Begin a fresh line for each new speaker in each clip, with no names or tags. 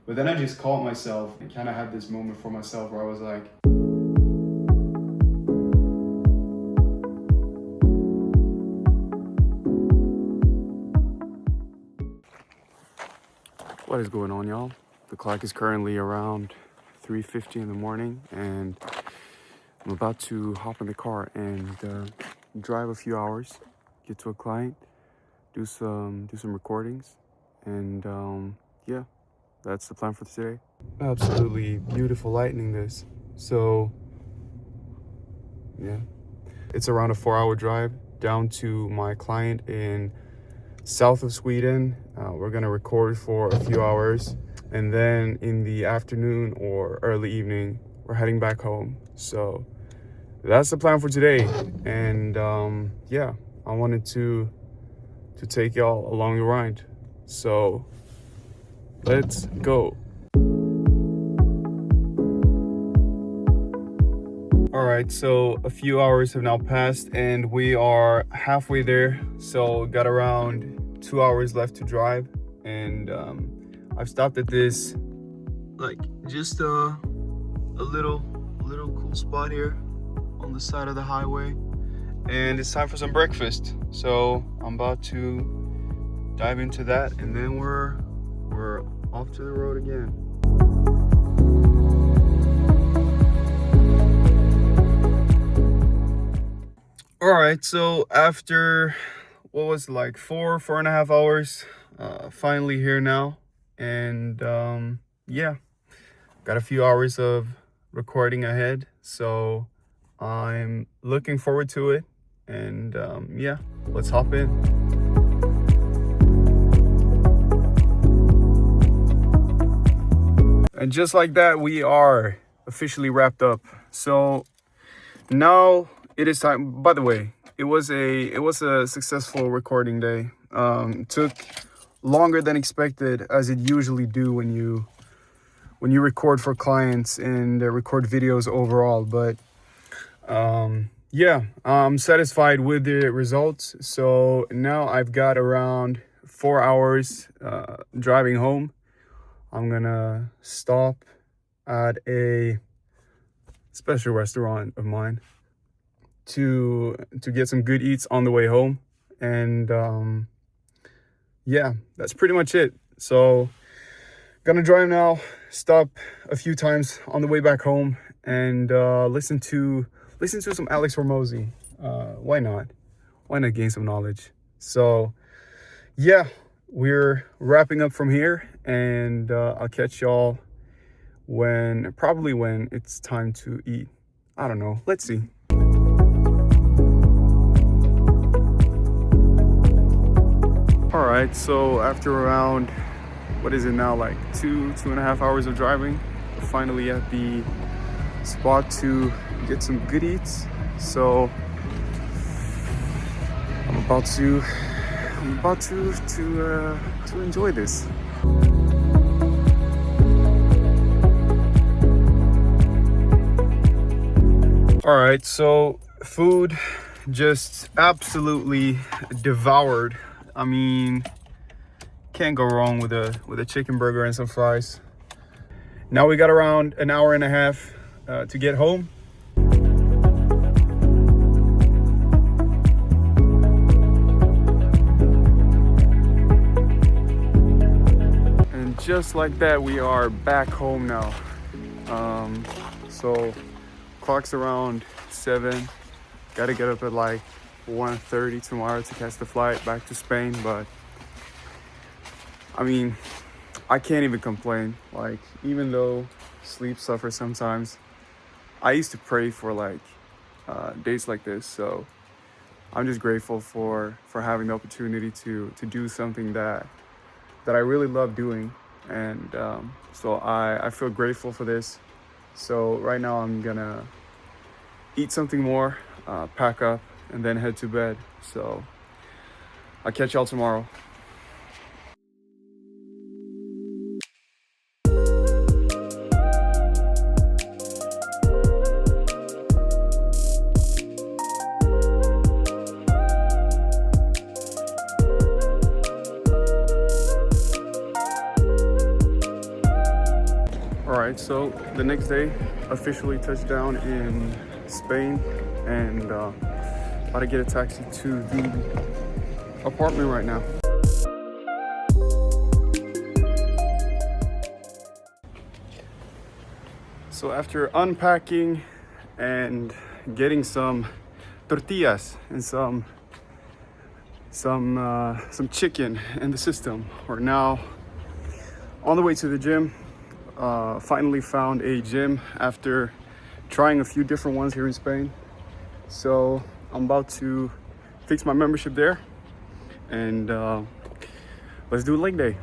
But then I just caught myself and kind of had this moment for myself where I was like, what is going on, y'all? The clock is currently around 3:50 in the morning, and I'm about to hop in the car and drive a few hours, get to a client, do some recordings, and yeah, that's the plan for today. Absolutely beautiful lightning this. So yeah, it's around a 4-hour drive down to my client in south of Sweden. We're gonna record for a few hours, and then in the afternoon or early evening we're heading back home. So that's the plan for today. And yeah, I wanted to take y'all along the ride, so let's go. All right, so a few hours have now passed and we are halfway there. So got around 2 hours left to drive, and I've stopped at this, like, just a little cool spot here on the side of the highway, and it's time for some breakfast. So I'm about to dive into that, and then we're off to the road again. All right, so after what was it, like 4.5 hours, finally here now, and yeah, got a few hours of recording ahead, so I'm looking forward to it. And yeah, let's hop in. And just like that, we are officially wrapped up. So now it is time. By the way, it was a successful recording day. Took longer than expected, as it usually do when you record for clients and record videos overall. But yeah, I'm satisfied with the results. So now I've got around 4 hours driving home. I'm gonna stop at a special restaurant of mine to get some good eats on the way home. And yeah, that's pretty much it. So gonna drive now, stop a few times on the way back home, and listen to some Alex Hormozi. Why not gain some knowledge? So yeah, we're wrapping up from here, and I'll catch y'all probably when it's time to eat. I don't know, let's see. All right, so after around, what is it now, like 2.5 hours of driving, we're finally at the spot to get some good eats. So I'm about to enjoy this. All right, so food just absolutely devoured. I mean, can't go wrong with a chicken burger and some fries. Now we got around an hour and a half to get home. And just like that, we are back home now. So clock's around 7. Gotta get up at like 1:30 tomorrow to catch the flight back to Spain. But I mean, I can't even complain. Like, even though sleep suffers sometimes, I used to pray for like days like this. So I'm just grateful for having the opportunity to do something that I really love doing. And so I feel grateful for this. So right now I'm gonna eat something more, pack up, and then head to bed. So I'll catch y'all tomorrow. All right, so the next day, officially touched down in Spain, and about to get a taxi to the apartment right now. So after unpacking and getting some tortillas and some chicken in the system, we're now on the way to the gym. Finally found a gym after trying a few different ones here in Spain. So I'm about to fix my membership there, and let's do a leg day.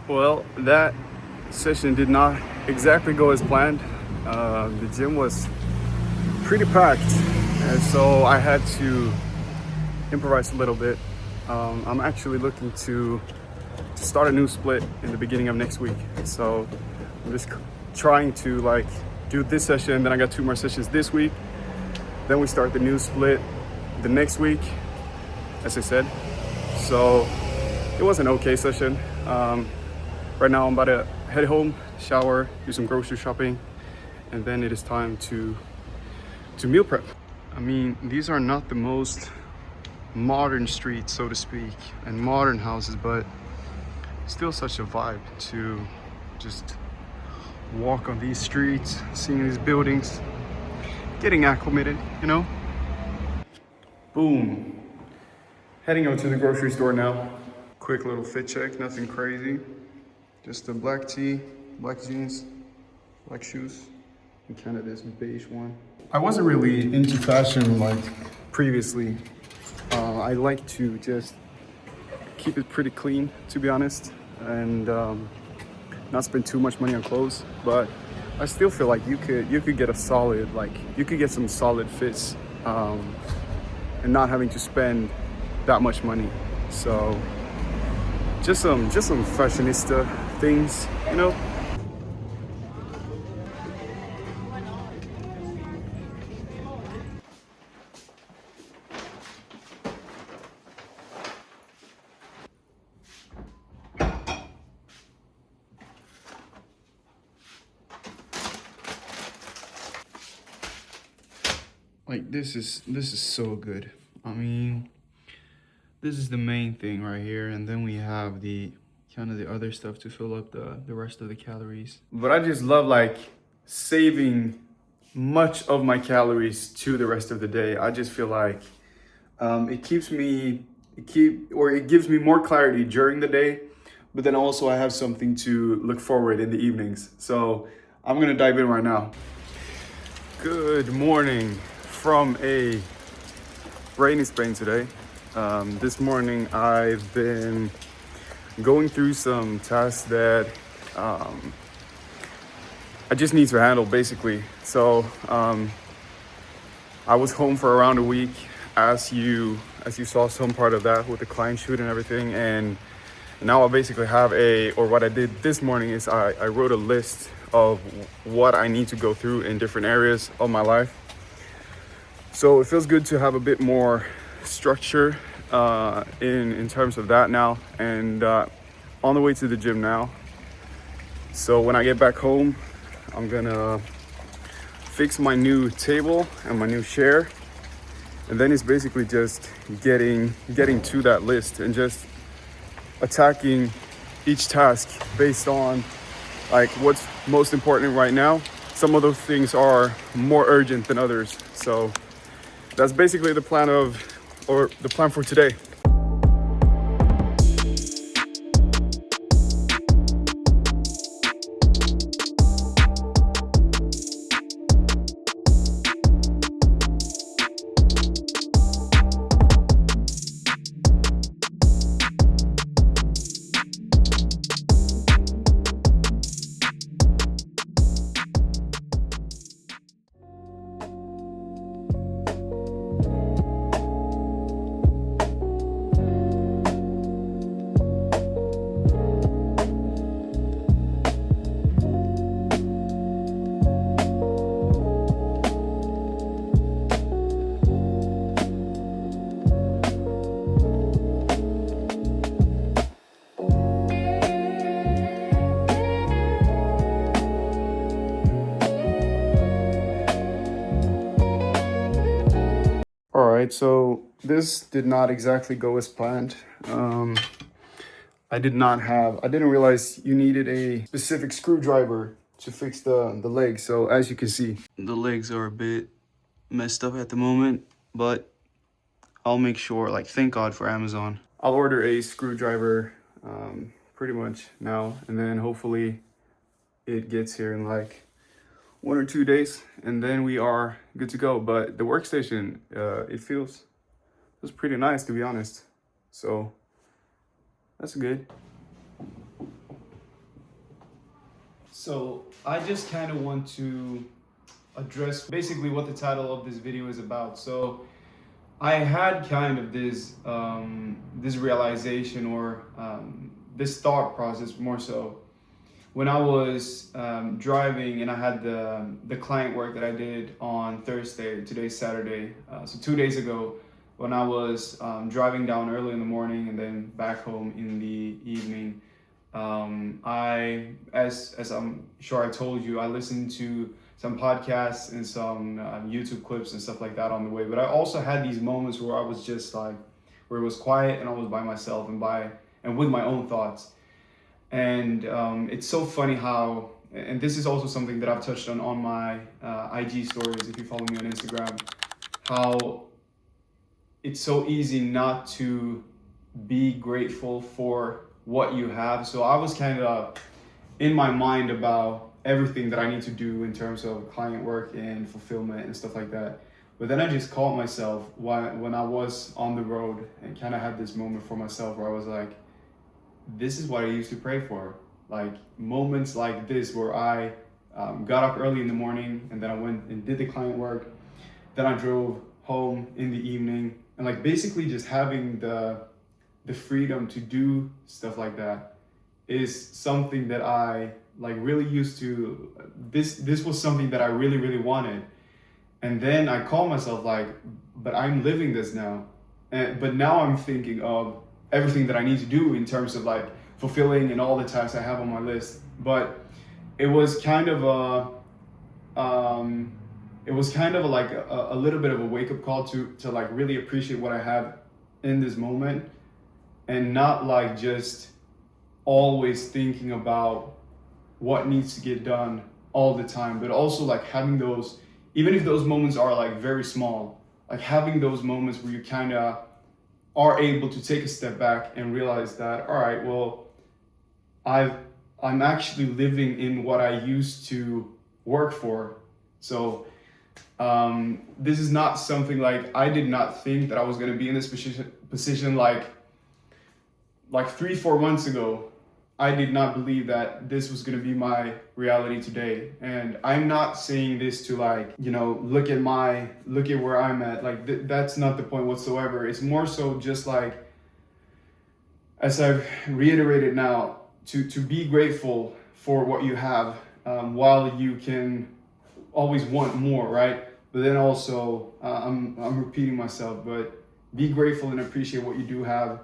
Well, that session did not exactly go as planned. The gym was pretty packed, and so I had to improvise a little bit. I'm actually looking to start a new split in the beginning of next week. So I'm just trying to like do this session, then I got 2 more sessions this week. Then we start the new split the next week, as I said. So it was an okay session. Right now I'm about to head home, shower, do some grocery shopping, and then it is time to meal prep. I mean, these are not the most modern streets, so to speak, and modern houses, but still such a vibe to just walk on these streets, seeing these buildings, getting acclimated, you know? Boom. Heading out to the grocery store now. Quick little fit check, nothing crazy. Just a black tee, black jeans, black shoes, and kind of this beige one. I wasn't really into fashion like previously. I like to just keep it pretty clean, to be honest, and not spend too much money on clothes. But I still feel like you could get a solid, like you could get some solid fits, and not having to spend that much money. So just some fashionista things, you know. Like this is so good. I mean, this is the main thing right here, and then we have the kind of the other stuff to fill up the rest of the calories. But I just love like saving much of my calories to the rest of the day. I just feel like it gives me more clarity during the day, but then also I have something to look forward in the evenings. So I'm gonna dive in right now. Good morning from a rainy Spain today. This morning I've been going through some tasks that I just need to handle, basically. So I was home for around a week, as you saw some part of that with the client shoot and everything, and now I basically have what I did this morning is I wrote a list of what I need to go through in different areas of my life. So it feels good to have a bit more structure in terms of that now, and on the way to the gym now. So when I get back home, I'm gonna fix my new table and my new chair, and then it's basically just getting to that list and just attacking each task based on like what's most important right now. Some of those things are more urgent than others. So that's basically the plan for today. right, so this did not exactly go as planned. I didn't realize you needed a specific screwdriver to fix the legs. So as you can see, the legs are a bit messed up at the moment, but I'll make sure, like, thank God for Amazon. I'll order a screwdriver pretty much now, and then hopefully it gets here in like 1 or 2 days, and then we are good to go. But the workstation, it feels pretty nice, to be honest. So that's good. So I just kind of want to address basically what the title of this video is about. So I had kind of this this realization, or this thought process more so, when I was driving and I had the client work that I did on Thursday. Today's Saturday, so 2 days ago, when I was driving down early in the morning and then back home in the evening. As I'm sure I told you, I listened to some podcasts and some YouTube clips and stuff like that on the way. But I also had these moments where I was just like, where it was quiet and I was by myself and with my own thoughts. And it's so funny how, and this is also something that I've touched on my IG stories, if you follow me on Instagram, how it's so easy not to be grateful for what you have. So I was kind of in my mind about everything that I need to do in terms of client work and fulfillment and stuff like that. But then I just caught myself when I was on the road and kind of had this moment for myself where I was like, this is what I used to pray for. Like moments like this where I got up early in the morning and then I went and did the client work. Then I drove home in the evening, and like basically just having the freedom to do stuff like that is something that I like really used to. This was something that I really, really wanted. And then I call myself like, but I'm living this now. But now I'm thinking of everything that I need to do in terms of like fulfilling and all the tasks I have on my list. But it was kind of like a little bit of a wake up call to like really appreciate what I have in this moment, and not like just always thinking about what needs to get done all the time, but also like having those, even if those moments are like very small, like having those moments where you kind of are able to take a step back and realize that, all right, well, I'm actually living in what I used to work for. So this is not something like, I did not think that I was going to be in this position like 3-4 months ago. I did not believe that this was going to be my reality today. And I'm not saying this to like, you know, look at where I'm at. Like that's not the point whatsoever. It's more so just like, as I've reiterated now, to be grateful for what you have, while you can always want more, right? But then also, I'm repeating myself, but be grateful and appreciate what you do have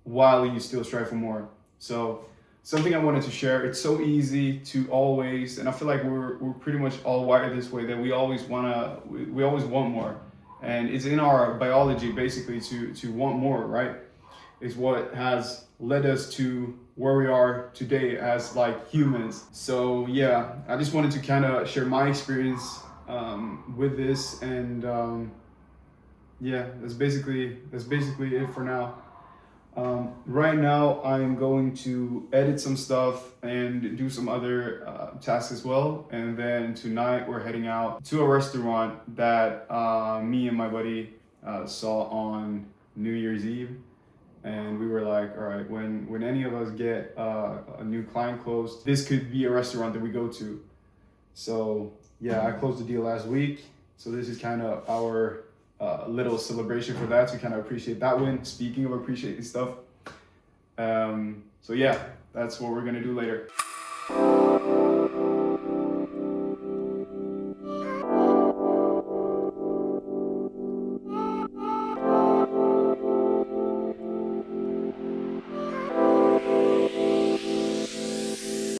while you still strive for more. So something I wanted to share. It's so easy to always, and I feel like we're pretty much all wired this way, that we always want more, and it's in our biology basically to want more, right? Is what has led us to where we are today as like humans. So yeah, I just wanted to kind of share my experience with this, and yeah, that's basically it for now. Right now I'm going to edit some stuff and do some other tasks as well, and then tonight we're heading out to a restaurant that me and my buddy saw on New Year's Eve, and we were like, all right, when any of us get a new client closed, this could be a restaurant that we go to. So yeah, I closed the deal last week, so this is kind of our little celebration for that, to kind of appreciate that win. Speaking of appreciating stuff, so yeah, that's what we're gonna do later.